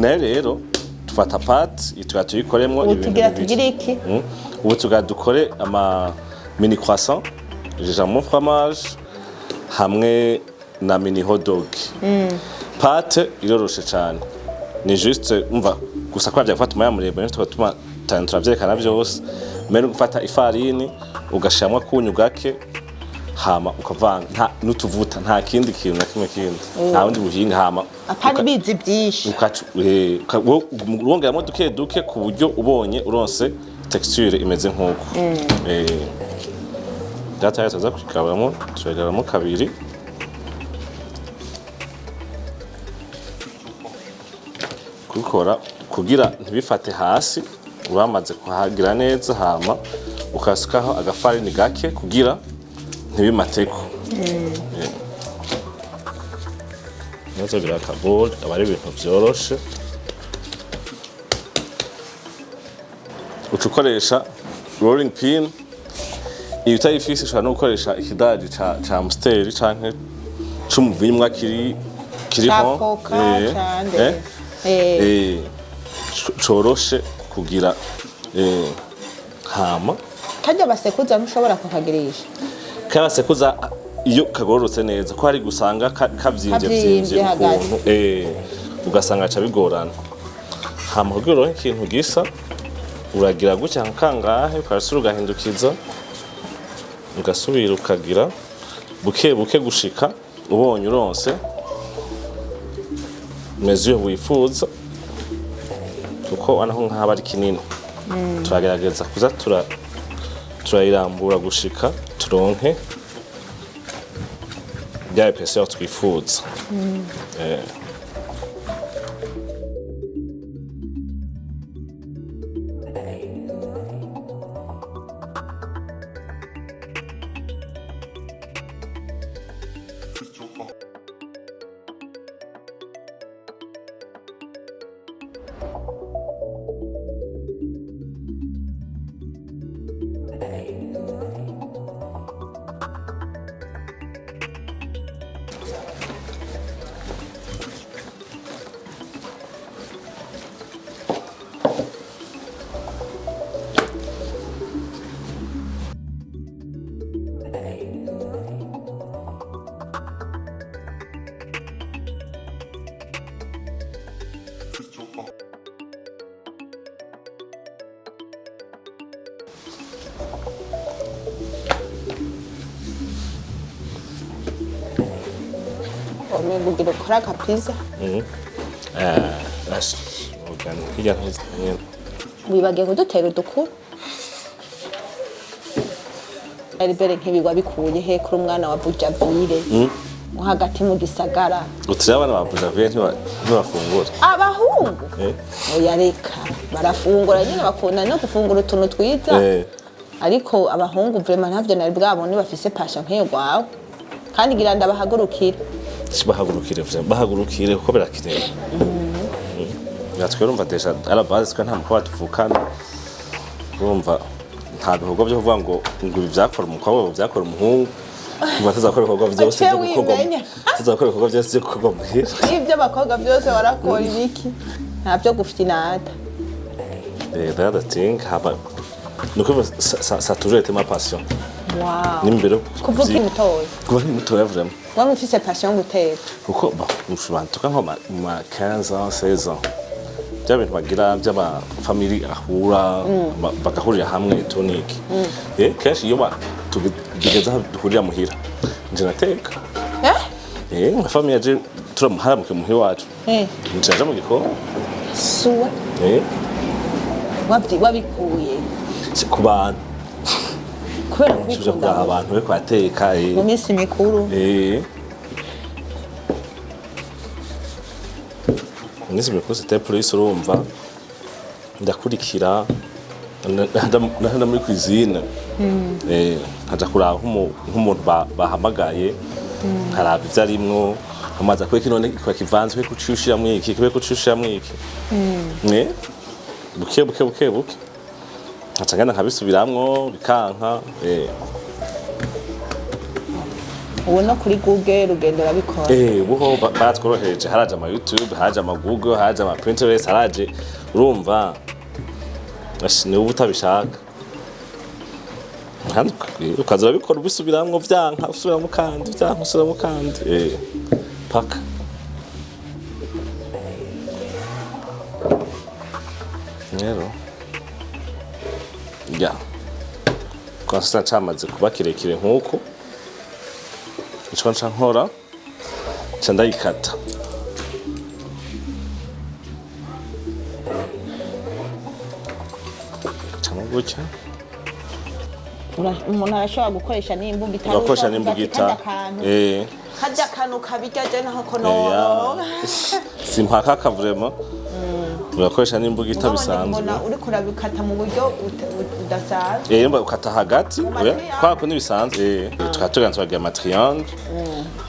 nayo rero tufata pâte itwa tuyikoremo ibintu bibiri. Ubu tugadukore ama mini croissant, jambon fromage hamwe na mini hot dog. Pâte iroroshe cyane. Ni juste umva gusa kwa bya gufata mayamurebe tukatuma turavyerekana byose. Mbere gufata ifarini ugashamwa kunyu gake hama ukavanga nta nutuvuta nta kindi kintu na kimwe kindi nta wundi buhinga hama apana bizi byinshi urongeramo duke duke ku buryo ubonye uronse texture imeze nk'uko data yaza kugabamo turegaramo kabiri kubikora kugira ntibifate hasi uramaze kuhagira neza hama ukasukaho agafarini gake kugira ntibimateko neza birakabol abari ibintu byoroshe ucukoresha rolling pin iyo utayifise ushobora no gukoresha ikidari ca amstel canke c'umuvinyu kiriho coroshe kugira hama kajya basekuza ntushobora kukagirisha kabasekuza iyo kagororotse neza ko hari gusanga kavyimvye ukuntu ugasanga aca bigorana hama kugira ikintu gisa uragira gutya kangahe ukarasura ugahindukiza ugasubira ukagira buke buke gushika ubonye uronse mesure wifuza kuko anaho nk'aba ari kinini turagerageza kuza turayirambura gushika turonke bya epeseur twifuza Kugira ukora ka pizza wibagiye kudutera udukuru Albert nk'ibigwa bikuye he kuri umwana wa Bujavire mo hagati mu gisagara utira abana ba Bujavire ntibafungura abahungu oya reka barafungura nyine bakunda no gufungura utuntu twiza ariko abahungu vraiment ntavyo nari bwabone bafise passion nk'iyo gwawe kandi gira ndabahagurukira bahagurukire kuko birakeneye natwe urumva deja ala base ko nta mukwa tuvukana urumva nta bihugo byo kuvuga ngo ibi byakora umukobwa byakora umuhungu batazakora ibikorwa byose byo gukorwa tuzakora ibikorwa byose byo gukorwa muhira ibyo bakobwa byose barakora ibiki nta byo gufite inada that thing haba nuko ça toujours été ma passion nimbere kuvuga imitoyo vraiment wa mufise passion gutera kuko mushobora tuka nko ma 15 ans 16 ans by'abantu bagira by'aba family ahura bagahurira hamwe toniki kenshi iyo tugeza duhurira muhira nje nateka ma family yaje turamuharamuke muhira wacu nje mu gikoni suwa wabikuye ku bantu kubera kubikunda abantu be kwateka mu minsi mikuru Nisi mikuru c'était plus urumva ndakurikira nda muri cuisine haja kuraba nk'umuntu bahamagaye haraba ivyarimwo amaza kwe kinone kwa kivanze kwe kucushira mwiki kwe kucushira mwiki buke hacagana nkabisubiramwo bikanka ubu no kuri Google rugendo urabikora ubuho batworohereje haraje ama YouTube haraje ama Google haraje ama Pinterest haraje urumva ni ubu utabishaka ukaza urabikora ubisubiramwo vyanka usubiramo kandi vyanka usubiramo kandi paka rero constant cyamaze kuba kirekire nk'uko icyo nca nkora nca ndayikata cyangwa gutya umuntu arashobora gukoresha n'imbugita urakoresha n'imbugita kajya kantu kabijya je naho ko no simpaka kavurema urakoresha n'imbugita bisanzwe uri kurabikata mu buryo udasanzwe ukata hagati kwa kundi bisanzwe tukatuganzwaga ama triangle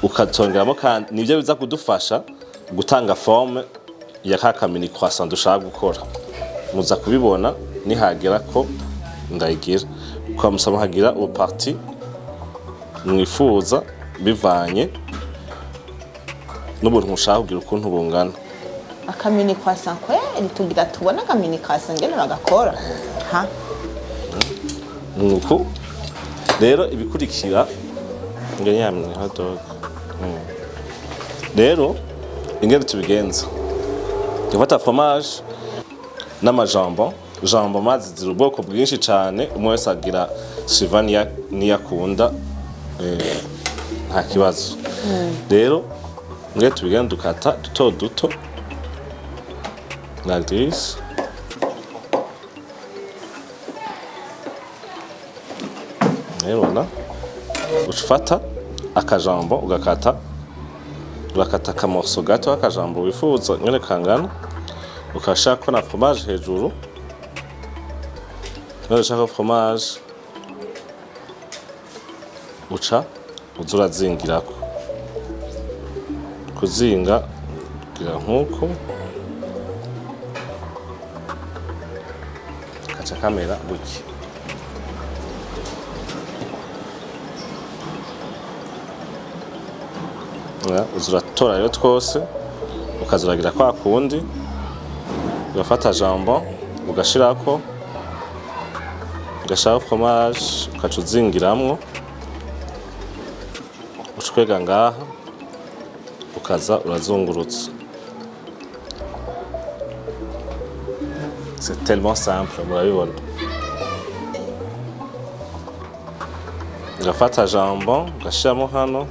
ukatongeramo kandi nivyo biza kudufasha gutanga forme ya kaka mini croissant dushaka gukora muza kubibona nihagera ko ndayigira kwa musaba hagira ubu partie mwifuza bivanye n'ubuntu mushaka kugira ukuntu bungana akamini croissant kweli tugira tubona akamini croissant ngene bagakora ha nuko rero ibikurikira ngene yamwe hot dog rero ingene tubigenza dufata fromage n'amajambo jambo mazi ziri ubwoko bwinshi cyane umwe wese agira suivant niyakunda nta kibazo rero ngene tubigenda dukata duto duto like this rero ufata akajambo urakata akamorso gato akajambo wifuza nyene kangana ukashaka na fromage hejuru urashaka fromage uca uzurazingirako kuzinga gira nkuko kaca kamera gutya uzuratora rero twose ukazuragira kwa kundi ugafata jambon ugashirako ugashaka fromage ukaca uzingiramwo ushwega ngaha ukaza urazungurutsa c'est tellement simple murabibona ugafata jambon ugashiramo hano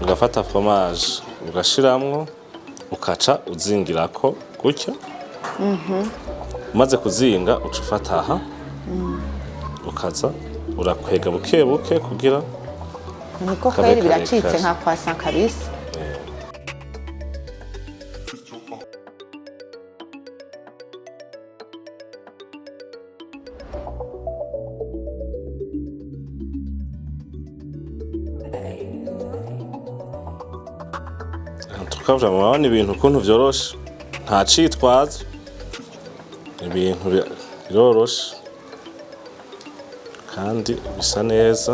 ugafata fromage ugashiramwo ukaca uzingirako gutya umaze kuzinga uca ufata aha ukaza urakwega buke buke kugira niko kweli biracitse nka croissant kabisa tukavura murabona ibintu ukuntu vyoroshe nta citwazo ibintu biroroshe kandi bisa neza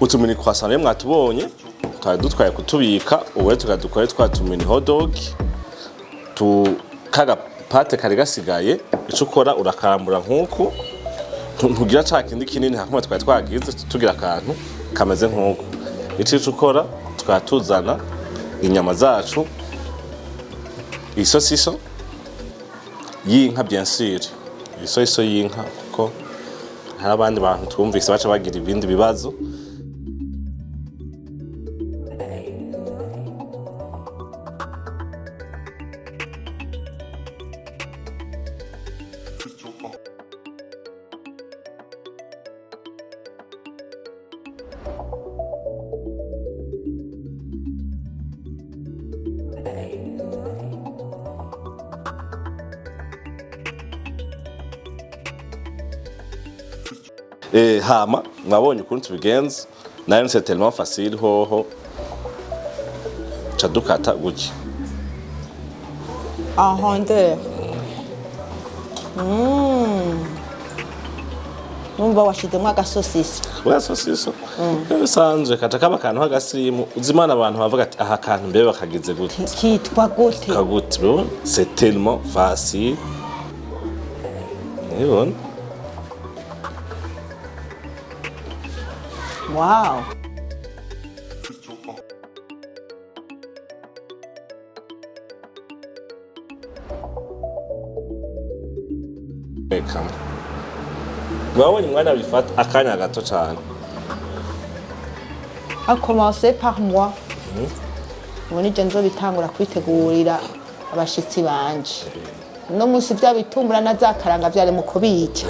utumini croissant rero mwatubonye twari dutwaye kutubika ubu tukadukore twa tumini hot dog kaga pate kari gasigaye ico ukora urakarambura nk'uko ntugira ca kindi kinini hakuma twari twagize tugira akantu kameze nk'uko ico ukora twatuzana inyama zacu isosiso y'inka bien sûr isosiso y'inka kuko hari abandi bantu twumvise baca bagira ibindi bibazo hama mwabonye ukuntu tubigenza nayo c'est tellement facile hoho cadukata gutya en rondeur. Numva washizemo agasosisi. Wa sosiso. Bisanzwe kata kaba kantu hagasimu uzimana abantu bavuga ati aha kantu mbebe bakagize gute. Kitwa gute? Kagute bro, c'est tellement facile. Nibona. Wow. Welcome. Mwabonye mwana bifata akanya gato cyane. A commencer par moi. Muri je nzobitangura kwitegurira abashitsi banje. No musi bya bitumbura na zakaranga byari mu kubica.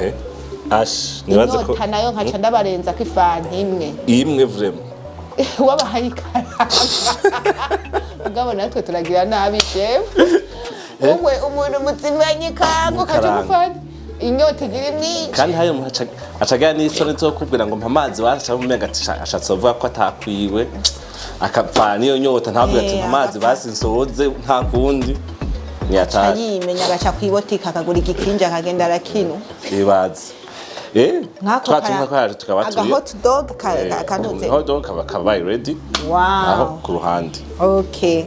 Nibaze ko Inyota nayo nkaca ndabarenza ko ifanti imwe vraiment. Wabahaye ikaranga. Mugabo natwe turagira nabi chef. Umwe umuntu mutsimanye kango kaje gufana. Inyota igira imwica. Kandi hayo acaga n'isoni zo kubwira ngo mpamazi wacha umenga ashatse uvuga ko atakwiwe akapfana niyo nyota ntabwo ati mpamazi basinsoze nta kundi nyata yimenya gacha kwibotika akagura igikinja akagenda arakino ibazi twatumva ko hari tukabatuye hot dog kanuze hot dog kaba ready wow aho ku ruhande okay